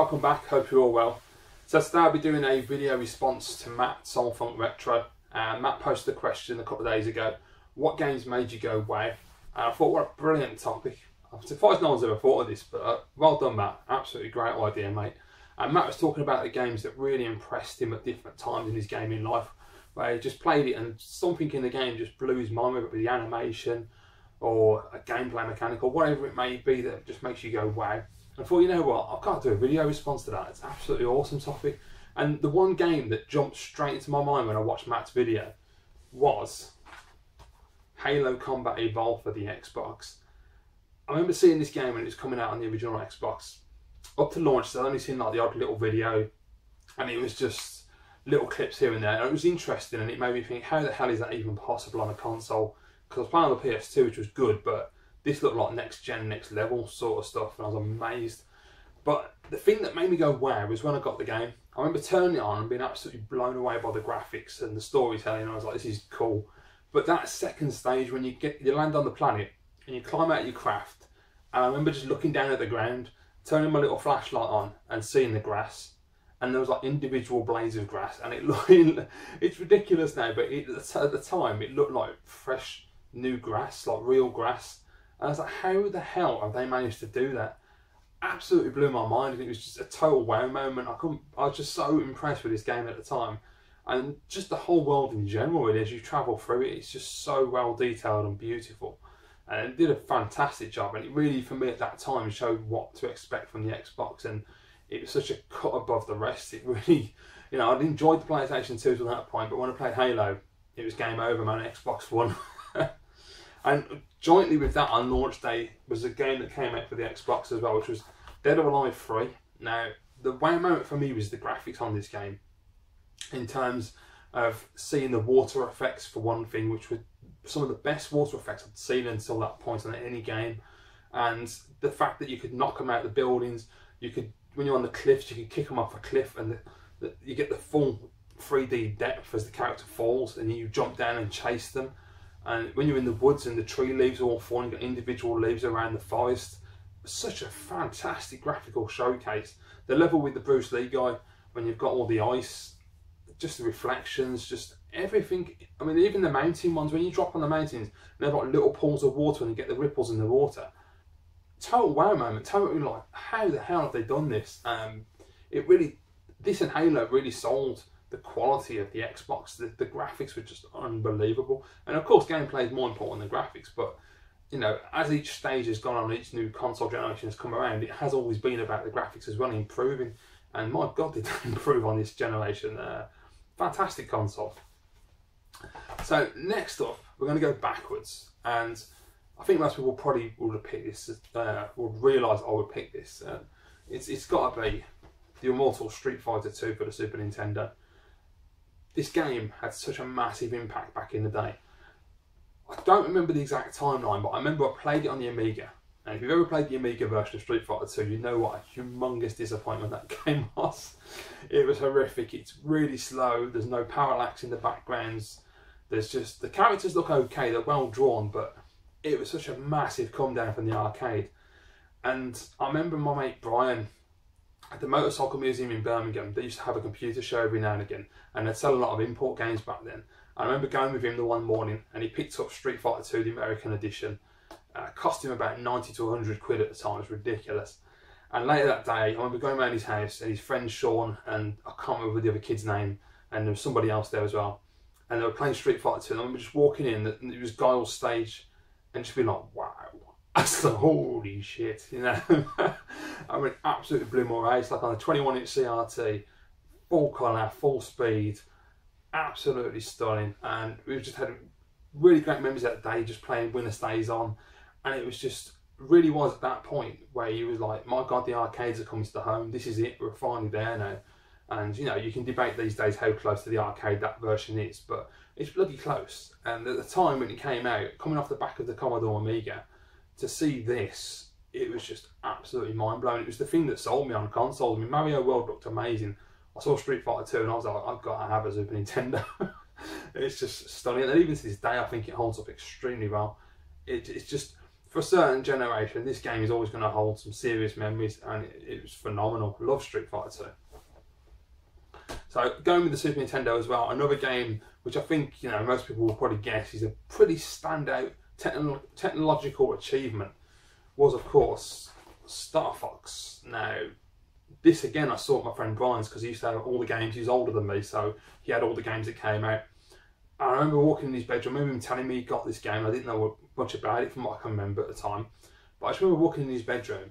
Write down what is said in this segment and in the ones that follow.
welcome back, hope you're all well. So today I'll be doing a video response to Matt SoulFunkRetro. Matt posted a question a couple of days ago: what games made you go wow? And I thought, what a brilliant topic. I'm surprised no one's ever thought of this, but well done, Matt. Absolutely great idea, mate. And Matt was talking about the games that really impressed him at different times in his gaming life, where he just played it and something in the game just blew his mind, whether it be the animation or a gameplay mechanic or whatever it may be that just makes you go wow. I thought, you know what, I can't do a video response to that. It's an absolutely awesome topic. And the one game that jumped straight into my mind when I watched Matt's video was Halo Combat Evolved for the Xbox. I remember seeing this game when it was coming out on the original Xbox. Up to launch, I'd only seen like the odd little video, and it was just little clips here and there. And it was interesting, and it made me think, how the hell is that even possible on a console? Because I was playing on the PS2, which was good, but this looked like next gen, next level sort of stuff, and I was amazed. But the thing that made me go wow was when I got the game. I remember turning it on and being absolutely blown away by the graphics and the storytelling. I was like, this is cool. But that second stage, when you land on the planet and you climb out your craft, and I remember just looking down at the ground, turning my little flashlight on and seeing the grass, and there was like individual blades of grass, and it looked, it's ridiculous now, but at the time it looked like fresh new grass, like real grass. And I was like, how the hell have they managed to do that? Absolutely blew my mind, and it was just a total wow moment. I was just so impressed with this game at the time, and just the whole world in general. Really, as you travel through it, it's just so well detailed and beautiful, and it did a fantastic job. And it really, for me at that time, showed what to expect from the Xbox, and it was such a cut above the rest. It really, you know, I'd enjoyed the PlayStation 2 to that point, but when I played Halo, it was game over, man. Xbox One. And jointly with that, on launch day, was a game that came out for the Xbox as well, which was Dead or Alive 3. Now, the wow moment for me was the graphics on this game, in terms of seeing the water effects for one thing, which were some of the best water effects I'd seen until that point on any game. And the fact that you could knock them out of the buildings, you could, when you're on the cliffs, you could kick them off a cliff, and you get the full 3D depth as the character falls, and you jump down and chase them. And when you're in the woods and the tree leaves are all falling, you've got individual leaves around the forest. Such a fantastic graphical showcase. The level with the Bruce Lee guy, when you've got all the ice, just the reflections, just everything. I mean, even the mountain ones, when you drop on the mountains, they've got little pools of water and you get the ripples in the water. Total wow moment, totally like, how the hell have they done this? This and Halo really sold the quality of the Xbox. The graphics were just unbelievable, and of course gameplay is more important than graphics, but you know, as each stage has gone on, each new console generation has come around, it has always been about the graphics as well, improving, and my god did they improve on this generation. Fantastic console. So next up, we're going to go backwards, and I think most people probably would have picked this, would realise I would pick this. It's got to be the immortal Street Fighter 2 for the Super Nintendo. This game had such a massive impact back in the day. I don't remember the exact timeline, but I remember I played it on the Amiga. And if you've ever played the Amiga version of Street Fighter 2, you know what a humongous disappointment that game was. It was horrific. It's really slow. There's no parallax in the backgrounds. There's just, the characters look okay. They're well drawn, but it was such a massive come down from the arcade. And I remember my mate Brian, at the Motorcycle Museum in Birmingham, they used to have a computer show every now and again, and they'd sell a lot of import games back then. I remember going with him the one morning, and he picked up Street Fighter 2, the American edition. Cost him about 90 to 100 quid at the time. It was ridiculous. And later that day, I remember going around his house, and his friend Sean, and I can't remember the other kid's name, and there was somebody else there as well, and they were playing Street Fighter 2, and I remember just walking in, and it was Guile's stage, and just being like, wow. That's the holy shit, you know. I mean, absolutely blew my eyes. Like on a 21-inch CRT, full colour, full speed, absolutely stunning. And we just had really great memories that day, just playing Winner Stays On. And it was just, really was at that point where you was like, my God, the arcades are coming to the home. This is it, we're finally there now. And you know, you can debate these days how close to the arcade that version is, but it's bloody close. And at the time when it came out, coming off the back of the Commodore Amiga, to see this, it was just absolutely mind-blowing. It was the thing that sold me on consoles. I mean, Mario World looked amazing. I saw Street Fighter 2 and I was like, I've got to have a Super Nintendo. It's just stunning. And even to this day, I think it holds up extremely well. It's just, for a certain generation, this game is always going to hold some serious memories, and it was phenomenal. Love Street Fighter 2. So going with the Super Nintendo as well, another game which I think most people will probably guess is a pretty standout technological achievement was, of course, Star Fox. Now, this again I saw at my friend Brian's because he used to have all the games. He's older than me, so he had all the games that came out. And I remember walking in his bedroom, I remember him telling me he got this game. I didn't know much about it from what I can remember at the time. But I just remember walking in his bedroom,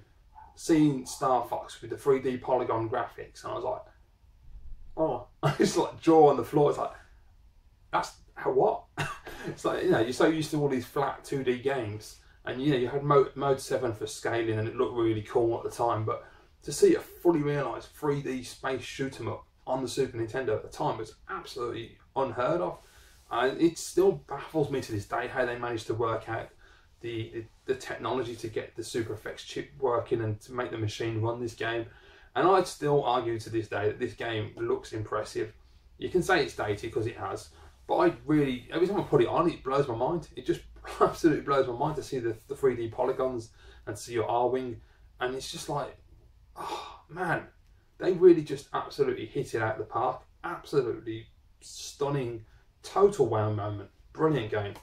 seeing Star Fox with the 3D polygon graphics, and I was like, oh, I just like jaw on the floor. It's like, that's how what? It's like, you're so used to all these flat 2D games, and you had mode 7 for scaling, and it looked really cool at the time. But to see a fully realised 3D space shoot 'em up on the Super Nintendo at the time was absolutely unheard of. And it still baffles me to this day how they managed to work out the technology to get the Super Effects chip working and to make the machine run this game. And I'd still argue to this day that this game looks impressive. You can say it's dated because it has, but every time I put it on, it blows my mind. It just absolutely blows my mind to see the 3D polygons and to see your R-Wing. And it's just like, oh man, they really just absolutely hit it out of the park. Absolutely stunning. Total wow moment. Brilliant game.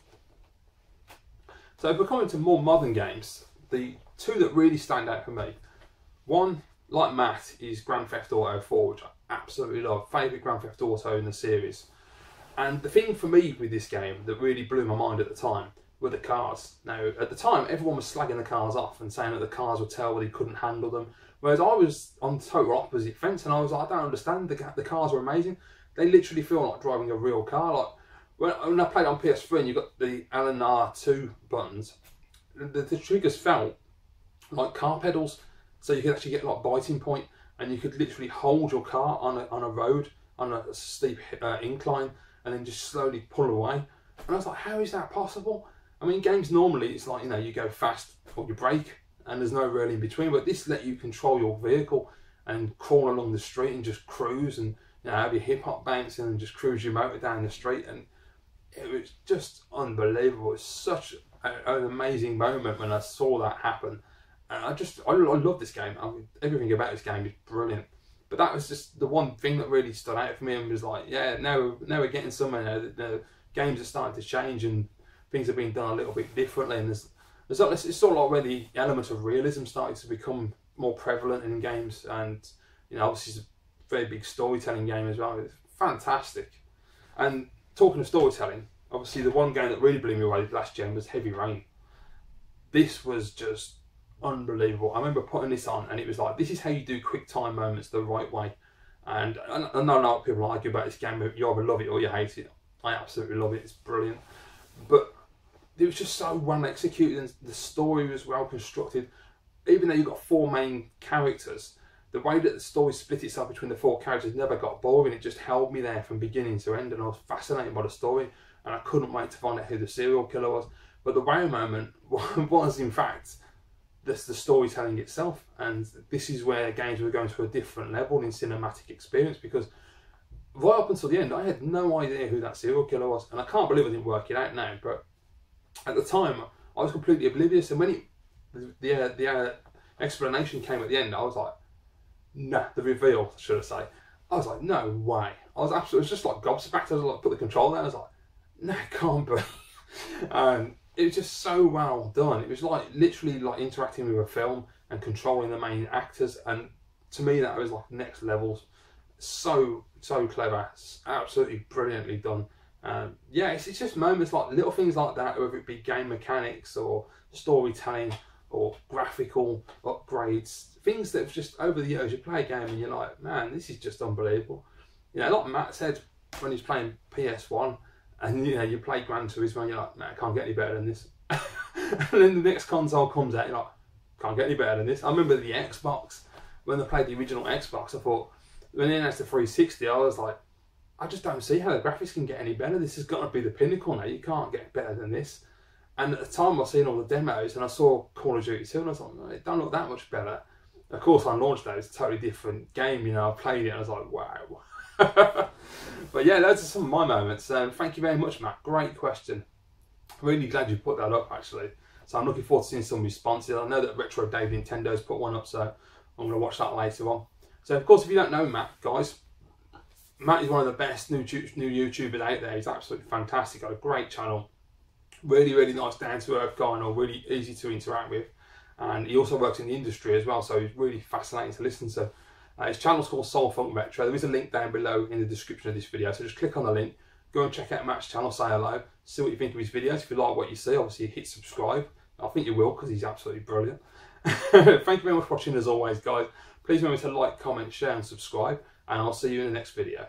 So if we're coming to more modern games, the two that really stand out for me, one, like Matt, is Grand Theft Auto 4, which I absolutely love. Favourite Grand Theft Auto in the series. And the thing for me with this game that really blew my mind at the time were the cars. Now, at the time, everyone was slagging the cars off and saying that the cars were terrible, they couldn't handle them. Whereas I was on the total opposite fence, and I was like, I don't understand, the cars were amazing. They literally feel like driving a real car. Like when I played on PS3 and you got the L and R2 buttons, the triggers felt like car pedals, so you could actually get like biting point, and you could literally hold your car on a road on a steep incline, and then just slowly pull away. And I was like, how is that possible? I mean, games normally it's like you go fast or you brake, and there's no real in between. But this let you control your vehicle and crawl along the street and just cruise and have your hip hop bouncing and just cruise your motor down the street, and it was just unbelievable. It's such an amazing moment when I saw that happen, and I love this game. Everything about this game is brilliant. But that was just the one thing that really stood out for me, and was like, yeah, now we're getting somewhere. Now the games are starting to change and things are being done a little bit differently, and it's sort of like where the element of realism started to become more prevalent in games, and obviously it's a very big storytelling game as well. It's fantastic. And talking of storytelling, obviously the one game that really blew me away last gen was Heavy Rain. This was just unbelievable. I remember putting this on and it was like, this is how you do quick time moments the right way. And I know a lot of people argue about this game, but you either love it or you hate it. I absolutely love it, it's brilliant. But it was just so well executed, and the story was well constructed. Even though you've got 4 main characters, the way that the story split itself between the 4 characters never got boring. It just held me there from beginning to end, and I was fascinated by the story, and I couldn't wait to find out who the serial killer was. But the wow moment was in fact the storytelling itself, and this is where games were going to a different level in cinematic experience, because right up until the end I had no idea who that serial killer was, and I can't believe I didn't work it out now, but at the time I was completely oblivious. And when the explanation came at the end, I was like, no, the reveal, should I say. I was like, no way. I was just like gobsmacked. I was like, put the control there. I was like, no, it can't be. And it was just so well done. It was like literally like interacting with a film and controlling the main actors. And to me, that was like next levels. So clever. Absolutely brilliantly done. Yeah, it's just moments like little things like that, whether it be game mechanics or storytelling or graphical upgrades, things that have just over the years you play a game and you're like, man, this is just unbelievable. Like Matt said when he's playing PS1 and you play Gran Turismo and you're like, man, I can't get any better than this. And then the next console comes out, you're like, can't get any better than this. I remember the Xbox, when they played the original Xbox, I thought, when they announced the 360, I was like, I just don't see how the graphics can get any better. This has got to be the pinnacle now. You can't get better than this. And at the time I was seeing all the demos and I saw Call of Duty 2 and I was like, no, it don't look that much better. Of course on launch day it's a totally different game, I played it and I was like, wow. But yeah, those are some of my moments. Thank you very much, Matt. Great question. Really glad you put that up actually. So I'm looking forward to seeing some responses. I know that Retro Dave Nintendo's put one up, so I'm going to watch that later on. So of course, if you don't know Matt, guys, Matt is one of the best new YouTubers out there. He's absolutely fantastic, got a great channel. Really nice, down to earth guy, and really easy to interact with. And he also works in the industry as well, so he's really fascinating to listen to. His channel's called SoulFunkRetro. There is a link down below in the description of this video, so just click on the link, go and check out Matt's channel, say hello, see what you think of his videos. If you like what you see, obviously hit subscribe. I think you will, because he's absolutely brilliant. Thank you very much for watching as always, guys. Please remember to like, comment, share and subscribe, and I'll see you in the next video.